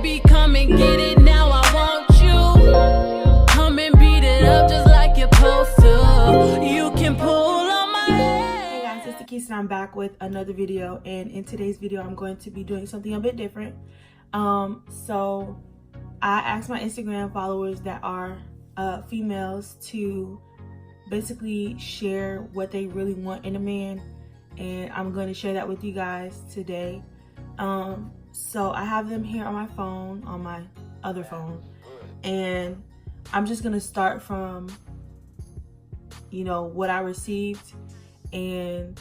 baby, come and get it now. I want you. Come and beat it up just like you're supposed to. You can pull on my head. Hey guys, it's Takisa and I'm back with another video, and in today's video I'm going to be doing something a bit different. So I asked my Instagram followers that are females to basically share what they really want in a man, and I'm going to share that with you guys today. So I have them here on my phone, on my other phone, and I'm just gonna start from, you know, what I received. And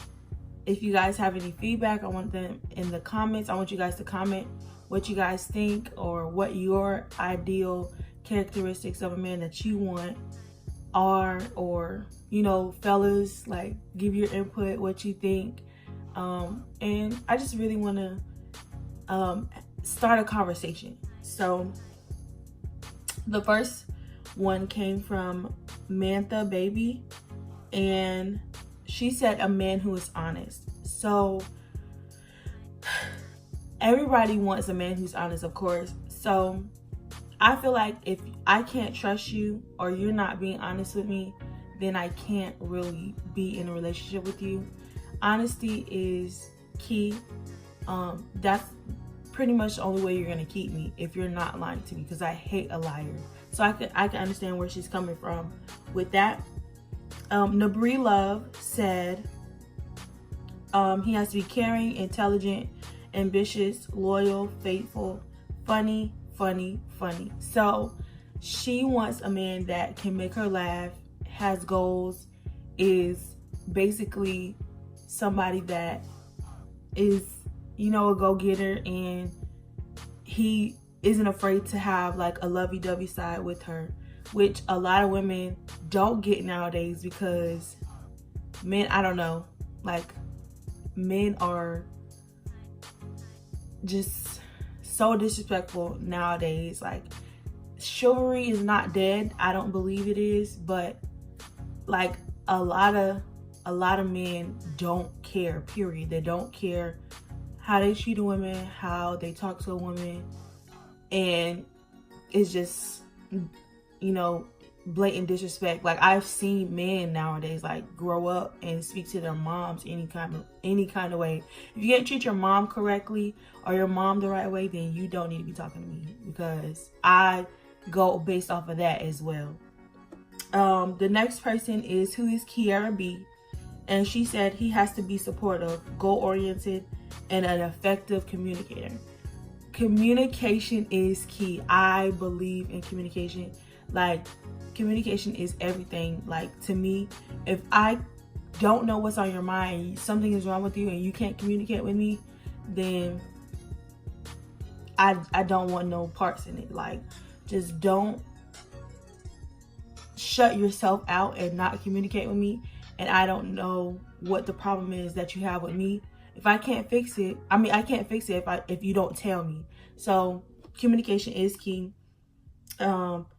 if you guys have any feedback, I want them in the comments. I want you guys to comment what you guys think, or what your ideal characteristics of a man that you want are, or, you know, fellas, like, give your input, what you think. And I just really want to start a conversation. So the first one came from Mantha Baby, and she said a man who is honest. So everybody wants a man who's honest, of course. So I feel like if I can't trust you, or you're not being honest with me, then I can't really be in a relationship with you. Honesty is key. That's pretty much the only way you're gonna keep me, if you're not lying to me, because I hate a liar. So I can understand where she's coming from with that. Nabri Love said he has to be caring, intelligent, ambitious, loyal, faithful, funny. So she wants a man that can make her laugh, has goals, is basically somebody that is, you know, a go-getter, and he isn't afraid to have like a lovey-dovey side with her, which a lot of women don't get nowadays, because men, I don't know, like, men are just so disrespectful nowadays. Like, chivalry is not dead. I don't believe it is, but like a lot of men don't care, period. They don't care how they treat a woman, how they talk to a woman, and it's just, you know, blatant disrespect. Like, I've seen men nowadays like grow up and speak to their moms any kind of way. If you can't treat your mom correctly, or your mom the right way, then you don't need to be talking to me, because I go based off of that as well. The next person is Kiara B, and she said he has to be supportive, goal-oriented, and an effective communicator. Communication is key. I believe in communication. Like, communication is everything. Like, to me, if I don't know what's on your mind, something is wrong with you, and you can't communicate with me, then I don't want no parts in it. Like, just don't shut yourself out and not communicate with me, and I don't know what the problem is that you have with me. If I can't fix it, I can't fix it if you don't tell me. So communication is key.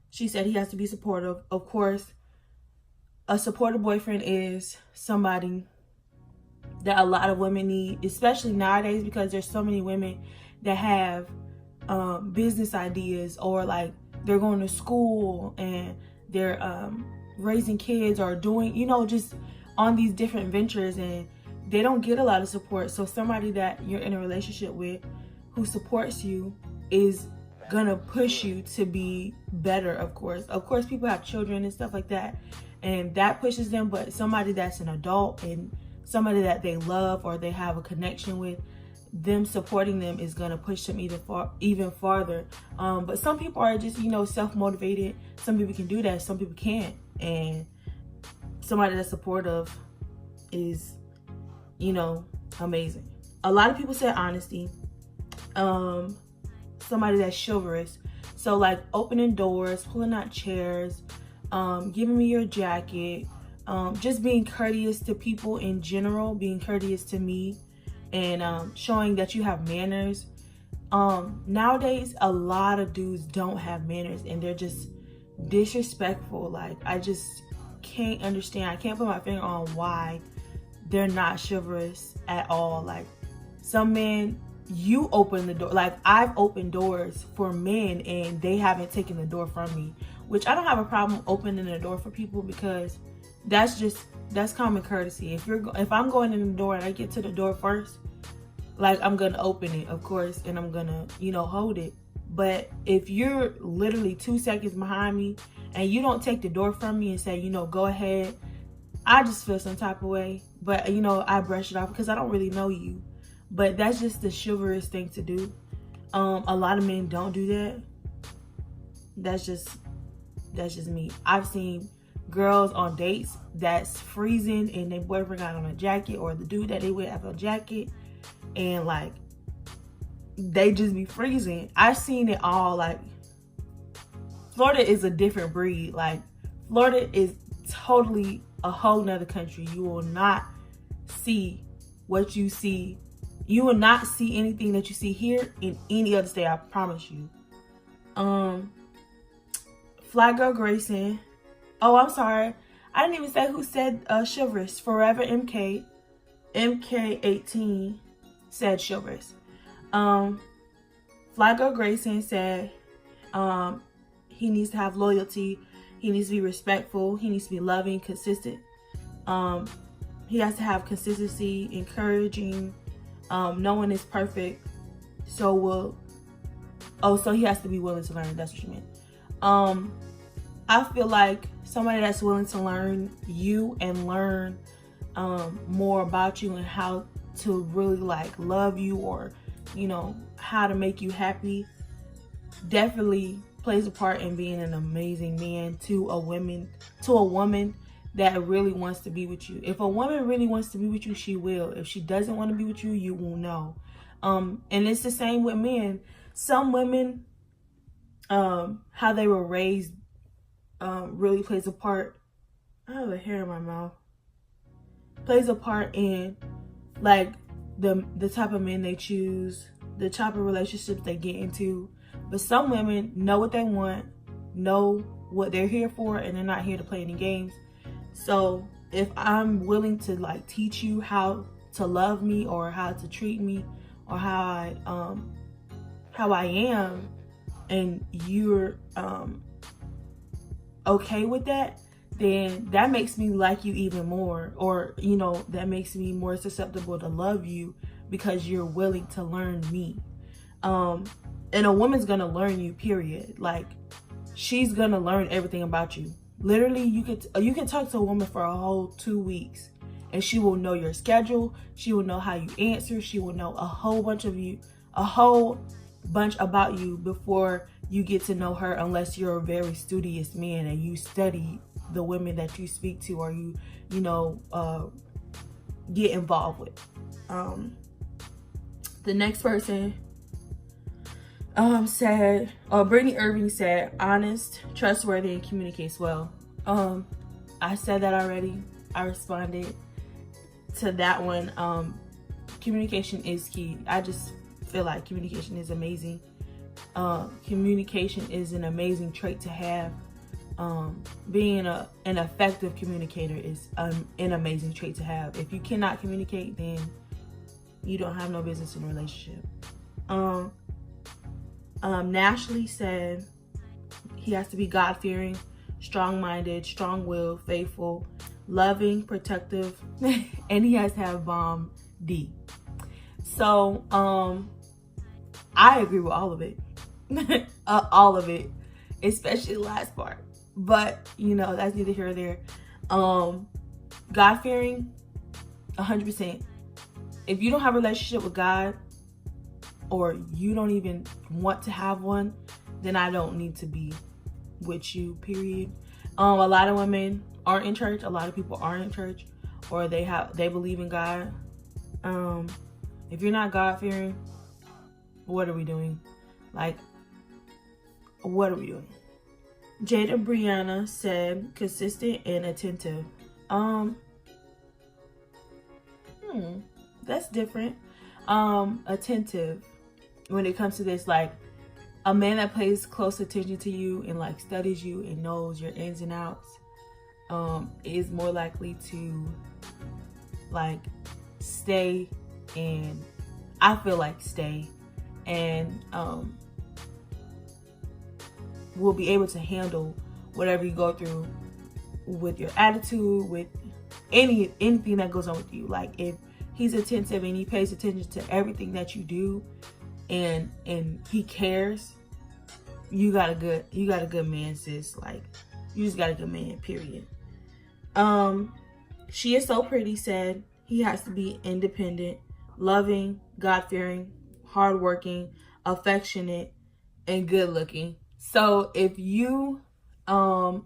She said he has to be supportive. Of course, a supportive boyfriend is somebody that a lot of women need, especially nowadays, because there's so many women that have business ideas, or like they're going to school and they're raising kids, or doing, you know, just on these different ventures, and they don't get a lot of support. So somebody that you're in a relationship with who supports you is gonna push you to be better. Of course people have children and stuff like that, and that pushes them, but somebody that's an adult and somebody that they love or they have a connection with, them supporting them is gonna push them even farther. But some people are just, you know, self-motivated. Some people can do that, some people can't, and somebody that's supportive is, you know, amazing. A lot of people said honesty. Somebody that's chivalrous, so like opening doors, pulling out chairs, giving me your jacket, just being courteous to people in general, being courteous to me, and showing that you have manners. Nowadays a lot of dudes don't have manners, and they're just disrespectful. Like, I just can't understand. I can't put my finger on why they're not chivalrous at all. Like, some men you open the door. Like, I've opened doors for men and they haven't taken the door from me, which I don't have a problem opening the door for people, because that's common courtesy. If I'm going in the door and I get to the door first, like, I'm gonna open it, of course, and I'm gonna, hold it. But if you're literally 2 seconds behind me and you don't take the door from me and say, go ahead, I just feel some type of way. But I brush it off because I don't really know you. But that's just the chivalrous thing to do. A lot of men don't do that. That's just me. I've seen girls on dates that's freezing and their boyfriend got on a jacket, or the dude that they with have a jacket, and like they just be freezing. I've seen it all. Like, Florida is a different breed. Like, Florida is totally a whole nother country. You will not see what you see. You will not see anything that you see here in any other state, I promise you. Fly Girl Grayson. Oh, I'm sorry. I didn't even say who said chivalrous. Forever MK. MK18 said chivalrous. Fly Girl Grayson said he needs to have loyalty. He needs to be respectful. He needs to be loving, consistent. He has to have consistency, encouraging. No one is perfect. So he has to be willing to learn. That's what you meant. I feel like somebody that's willing to learn you and learn more about you and how to really like love you, or how to make you happy, definitely plays a part in being an amazing man to a woman that really wants to be with you. If a woman really wants to be with you, she will. If she doesn't want to be with you, you will know. And it's the same with men. Some women, how they were raised, really plays a part. I have a hair in my mouth. Plays a part in like the type of men they choose, the type of relationships they get into. But some women know what they want, know what they're here for, and they're not here to play any games. So if I'm willing to like teach you how to love me, or how to treat me, or how I am, and you're okay with that, then that makes me like you even more, or that makes me more susceptible to love you, because you're willing to learn me. And a woman's gonna learn you, period. Like, she's gonna learn everything about you. Literally, you can talk to a woman for a whole 2 weeks and she will know your schedule. She will know how you answer. She will know a whole bunch about you before you get to know her, unless you're a very studious man and you study the women that you speak to, or you get involved with. The next person said, Brittany Irving said, honest, trustworthy, and communicates well. I said that already. I responded to that one. Communication is key. I just feel like communication is amazing. Communication is an amazing trait to have. Being an effective communicator is an amazing trait to have. If you cannot communicate, then you don't have no business in a relationship. Nashley said he has to be God-fearing, strong-minded, strong-willed, faithful, loving, protective, and he has to have bomb D. So I agree with all of it. All of it, especially the last part. But that's neither here or there. God-fearing, 100%. If you don't have a relationship with God, or you don't even want to have one, then I don't need to be with you, period. A lot of women aren't in church. A lot of people aren't in church, or they believe in God. If you're not God-fearing, what are we doing? Like, what are we doing? Jada Brianna said consistent and attentive. That's different. Attentive. When it comes to this, like, a man that pays close attention to you and like studies you and knows your ins and outs, is more likely to like stay and I feel like stay, and will be able to handle whatever you go through with your attitude, with anything that goes on with you. Like, if he's attentive and he pays attention to everything that you do, and he cares, you got a good man, sis. Like, you just got a good man, period. She is so pretty said he has to be independent, loving, God-fearing, hardworking, affectionate, and good looking. So if you are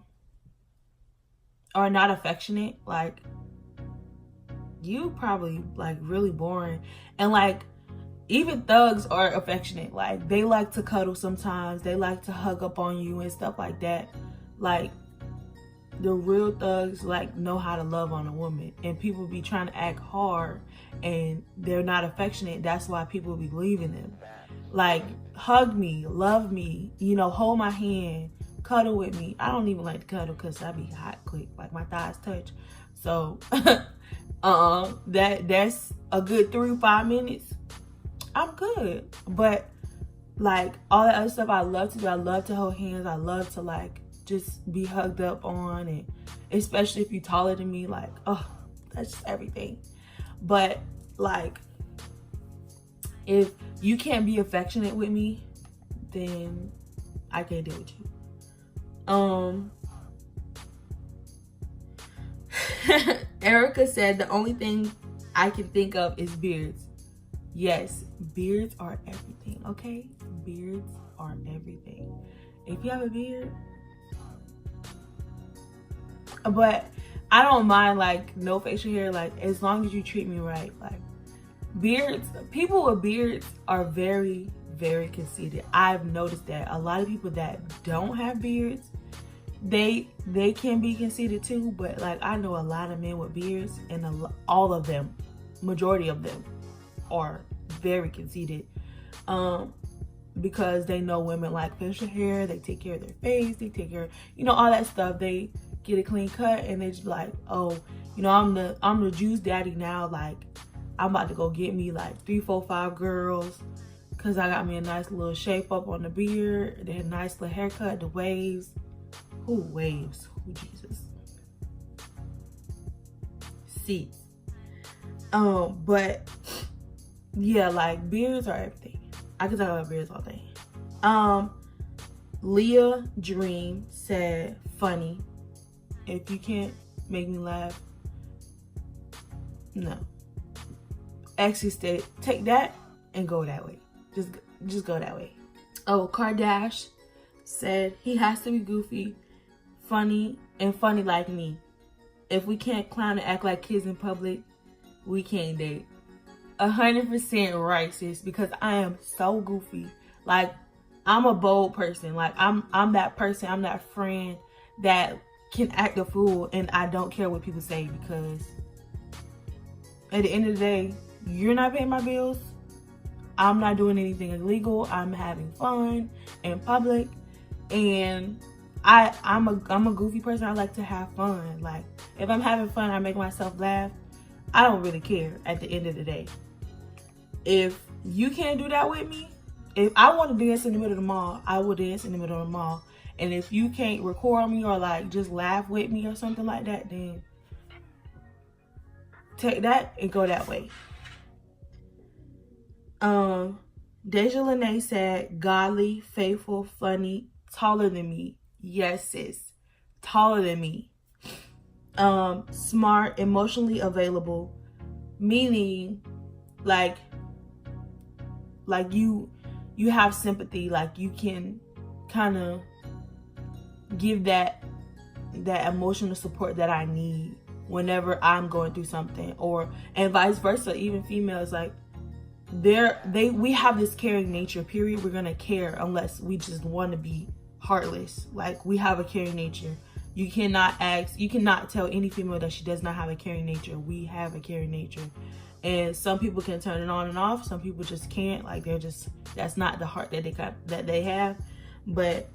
not affectionate, like, you probably like really boring. And like, even thugs are affectionate. Like, they like to cuddle sometimes, they like to hug up on you and stuff like that. Like, the real thugs like know how to love on a woman, and people be trying to act hard and they're not affectionate. That's why people be leaving them. Like, hug me, love me, you know, hold my hand, cuddle with me. I don't even like to cuddle because I be hot quick, like my thighs touch. So that's a good 3 to 5 minutes, I'm good. But like, all that other stuff I love to do. I love to hold hands, I love to like just be hugged up on, and especially if you're taller than me, like, oh, that's just everything. But like, if you can't be affectionate with me, then I can't deal with you. Erica said the only thing I can think of is beards. Yes, beards are everything, okay? Beards are everything. If you have a beard, but I don't mind like no facial hair, like, as long as you treat me right. Like, beards, people with beards are very, very conceited. I've noticed that a lot of people that don't have beards, they can be conceited too. But like, I know a lot of men with beards, and all of them, majority of them, are very conceited, because they know women like facial hair, they take care of their face, they take care of, you know, all that stuff. They get a clean cut and they just like, oh, you know, I'm the juice daddy now. Like, I'm about to go get me like 3, 4, 5 girls, because I got me a nice little shape up on the beard, then a nice little haircut, the waves. Who waves? Who Jesus? Seats. But yeah, like, beards are everything. I could talk about beards all day. Leah Dream said funny. If you can't make me laugh, no. Actually, stay, take that and go that way. Just go that way. Oh, Kardash said he has to be goofy, funny, and funny like me. If we can't clown and act like kids in public, we can't date. 100% right, sis, because I am so goofy. Like, I'm a bold person. Like, I'm that person, I'm that friend that can act a fool, and I don't care what people say, because at the end of the day, you're not paying my bills, I'm not doing anything illegal, I'm having fun in public, and I'm a goofy person. I like to have fun. Like, if I'm having fun, I make myself laugh, I don't really care at the end of the day. If you can't do that with me, if I want to dance in the middle of the mall, I will dance in the middle of the mall. And if you can't record me or like just laugh with me or something like that, then take that and go that way. Deja Lene said godly, faithful, funny, taller than me. Yes, sis, taller than me. Smart, emotionally available, meaning like you have sympathy. Like, you can kind of give that emotional support that I need whenever I'm going through something, and vice versa. Even females, like, we have this caring nature, period. We're gonna care unless we just want to be heartless. Like, we have a caring nature. You cannot tell any female that she does not have a caring nature. We have a caring nature. And some people can turn it on and off. Some people just can't. Like, that's not the heart that they have. But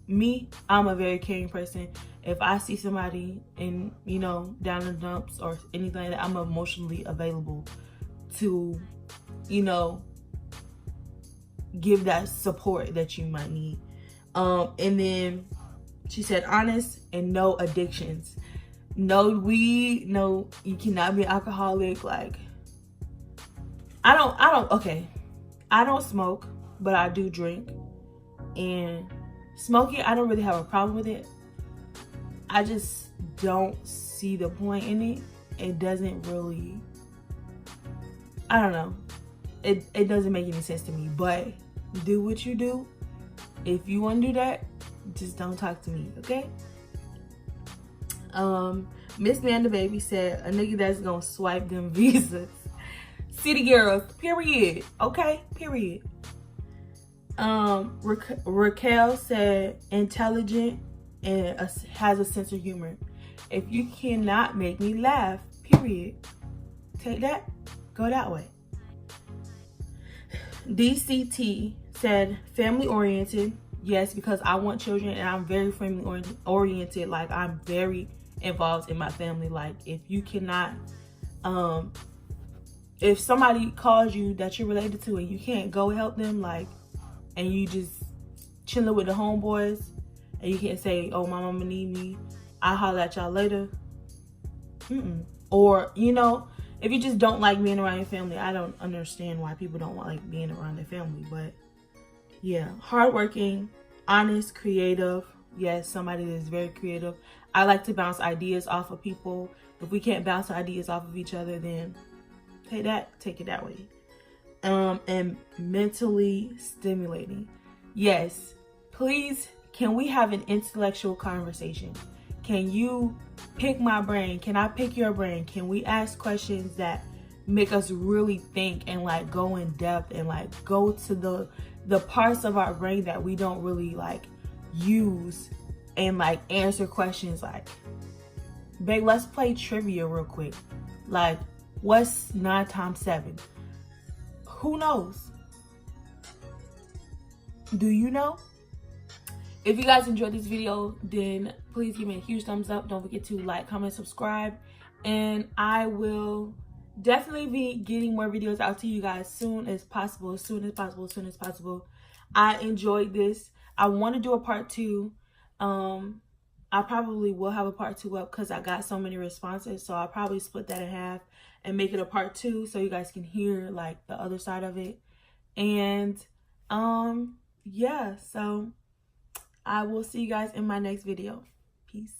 me, I'm a very caring person. If I see somebody in, you know, down in the dumps or anything like that, I'm emotionally available to you know, give that support that you might need. And then she said honest and no addictions. No weed, no, you cannot be an alcoholic. Like, I don't smoke, but I do drink. And smoking, I don't really have a problem with it. I just don't see the point in it. It doesn't really, I don't know. It doesn't make any sense to me, but do what you do. If you want to do that, just don't talk to me, okay? Miss Nanda Baby said, a nigga that's gonna swipe them visas. City girls, period. Okay, period. Raquel said, intelligent and has a sense of humor. If you cannot make me laugh, period. Take that, go that way. DCT said, family oriented. Yes, because I want children and I'm very family oriented. Like, I'm very involved in my family. Like, if you cannot, if somebody calls you that you're related to and you can't go help them, like, and you just chilling with the homeboys and you can't say, oh, my mama need me, I'll holler at y'all later. Or, you know, if you just don't like being around your family, I don't understand why people don't like being around their family. But yeah, hardworking, honest, creative. Yes, somebody that is very creative. I like to bounce ideas off of people. If we can't bounce ideas off of each other, then take it that way. And mentally stimulating. Yes, please, can we have an intellectual conversation? Can you pick my brain? Can I pick your brain? Can we ask questions that make us really think and like go in depth and like go to the parts of our brain that we don't really like use and like answer questions like, babe, let's play trivia real quick. Like, what's 9 times 7? Who knows? Do you know? If you guys enjoyed this video, then please give me a huge thumbs up. Don't forget to like, comment, subscribe. And I will definitely be getting more videos out to you guys as soon as possible. I enjoyed this. I want to do a part 2. I probably will have a part 2 up because I got so many responses. So I'll probably split that in half and make it a part 2 so you guys can hear like the other side of it. And yeah, so I will see you guys in my next video. Peace.